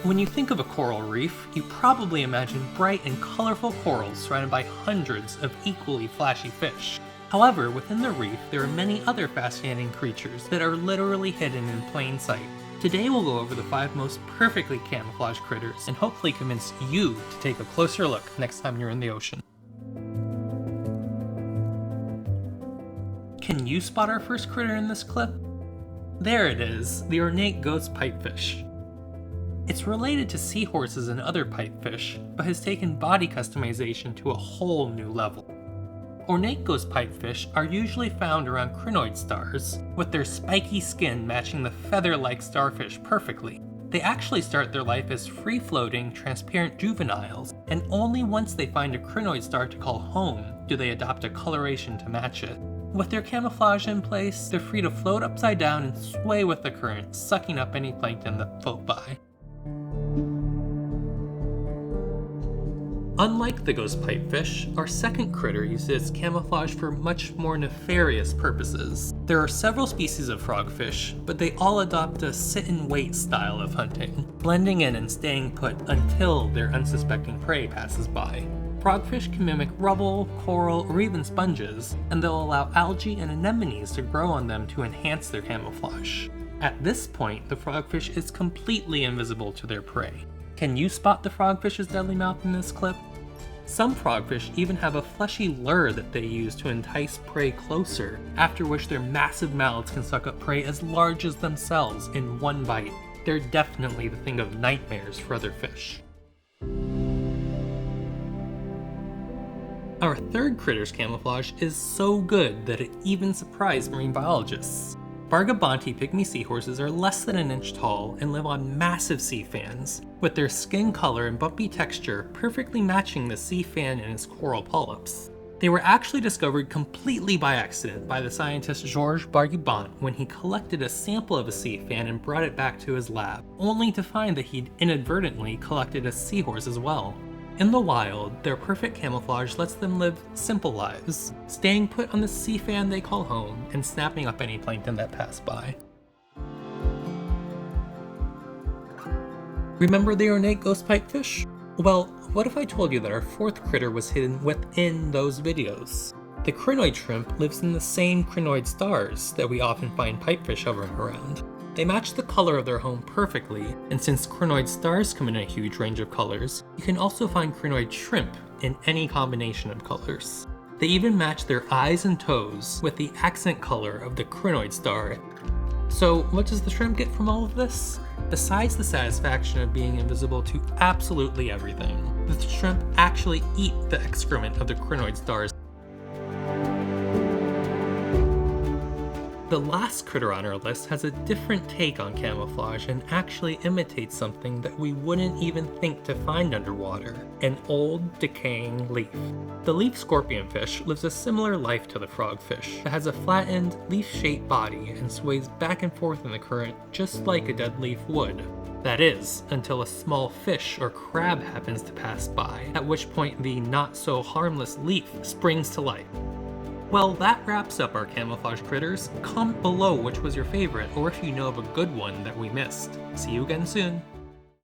When you think of a coral reef, you probably imagine bright and colorful corals surrounded by hundreds of equally flashy fish. However, within the reef, there are many other fascinating creatures that are literally hidden in plain sight. Today we'll go over the 5 most perfectly camouflaged critters and hopefully convince you to take a closer look next time you're in the ocean. Can you spot our first critter in this clip? There it is, the ornate ghost pipefish. It's related to seahorses and other pipefish, but has taken body customization to a whole new level. Ornate ghost pipefish are usually found around crinoid stars, with their spiky skin matching the feather-like starfish perfectly. They actually start their life as free-floating, transparent juveniles, and only once they find a crinoid star to call home do they adopt a coloration to match it. With their camouflage in place, they're free to float upside down and sway with the current, sucking up any plankton that float by. Unlike the ghost pipefish, our second critter uses camouflage for much more nefarious purposes. There are several species of frogfish, but they all adopt a sit-and-wait style of hunting, blending in and staying put until their unsuspecting prey passes by. Frogfish can mimic rubble, coral, or even sponges, and they'll allow algae and anemones to grow on them to enhance their camouflage. At this point, the frogfish is completely invisible to their prey. Can you spot the frogfish's deadly mouth in this clip? Some frogfish even have a fleshy lure that they use to entice prey closer, after which their massive mouths can suck up prey as large as themselves in one bite. They're definitely the thing of nightmares for other fish. Our third critter's camouflage is so good that it even surprised marine biologists. Bargibant Pygmy seahorses are less than an inch tall and live on massive sea fans, with their skin color and bumpy texture perfectly matching the sea fan and its coral polyps. They were actually discovered completely by accident by the scientist Georges Bargibant when he collected a sample of a sea fan and brought it back to his lab, only to find that he'd inadvertently collected a seahorse as well. In the wild, their perfect camouflage lets them live simple lives, staying put on the sea fan they call home and snapping up any plankton that pass by. Remember the ornate ghost pipefish? Well, what if I told you that our fourth critter was hidden within those videos? The crinoid shrimp lives in the same crinoid stars that we often find pipefish hovering around. They match the color of their home perfectly, and since crinoid stars come in a huge range of colors, you can also find crinoid shrimp in any combination of colors. They even match their eyes and toes with the accent color of the crinoid star. So what does the shrimp get from all of this? Besides the satisfaction of being invisible to absolutely everything, the shrimp actually eat the excrement of the crinoid stars. The last critter on our list has a different take on camouflage and actually imitates something that we wouldn't even think to find underwater, an old, decaying leaf. The leaf scorpionfish lives a similar life to the frogfish. It has a flattened, leaf-shaped body and sways back and forth in the current just like a dead leaf would. That is, until a small fish or crab happens to pass by, at which point the not-so-harmless leaf springs to life. Well, that wraps up our camouflage critters. Comment below which was your favorite, or if you know of a good one that we missed. See you again soon.